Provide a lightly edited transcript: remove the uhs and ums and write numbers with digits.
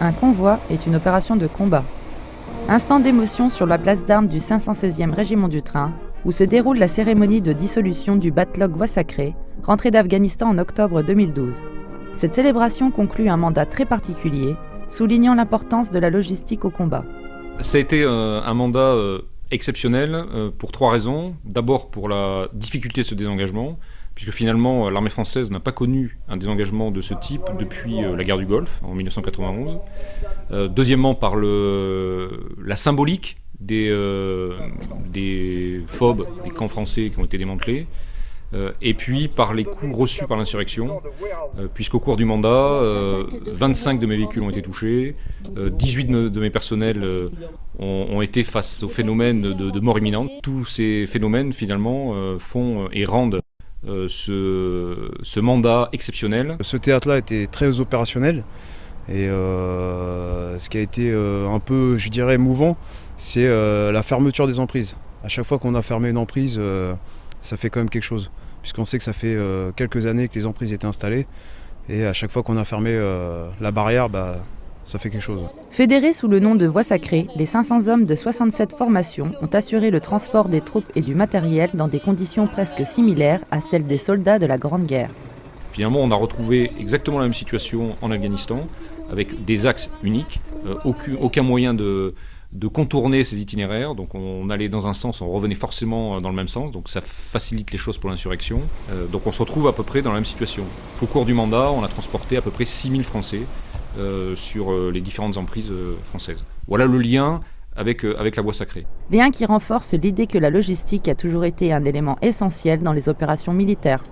un convoi est une opération de combat. Instant d'émotion sur la place d'armes du 516e régiment du train, où se déroule la cérémonie de dissolution du Batlock Voie Sacrée, rentré d'Afghanistan en octobre 2012. Cette célébration conclut un mandat très particulier, soulignant l'importance de la logistique au combat. Ça a été un mandat exceptionnel pour 3 raisons. D'abord pour la difficulté de ce désengagement, puisque finalement l'armée française n'a pas connu un désengagement de ce type depuis la guerre du Golfe en 1991. Deuxièmement par la symbolique des FOB, des camps français qui ont été démantelés. Et puis par les coups reçus par l'insurrection, puisqu'au cours du mandat, 25 de mes véhicules ont été touchés, 18 de mes personnels ont été face au phénomène de mort imminente. Tous ces phénomènes finalement font et rendent ce mandat exceptionnel. Ce théâtre-là était très opérationnel et ce qui a été un peu, je dirais, émouvant, c'est la fermeture des emprises. À chaque fois qu'on a fermé une emprise, ça fait quand même quelque chose, puisqu'on sait que ça fait quelques années que les emprises étaient installées, et à chaque fois qu'on a fermé la barrière, ça fait quelque chose. Fédérés sous le nom de Voie Sacrée, les 500 hommes de 67 formations ont assuré le transport des troupes et du matériel dans des conditions presque similaires à celles des soldats de la Grande Guerre. Finalement, on a retrouvé exactement la même situation en Afghanistan, avec des axes uniques, aucun moyen de contourner ces itinéraires. Donc on allait dans un sens, on revenait forcément dans le même sens, donc ça facilite les choses pour l'insurrection. Donc on se retrouve à peu près dans la même situation. Au cours du mandat, on a transporté à peu près 6000 Français sur les différentes emprises françaises. Voilà le lien avec la Voie Sacrée. Lien qui renforce l'idée que la logistique a toujours été un élément essentiel dans les opérations militaires.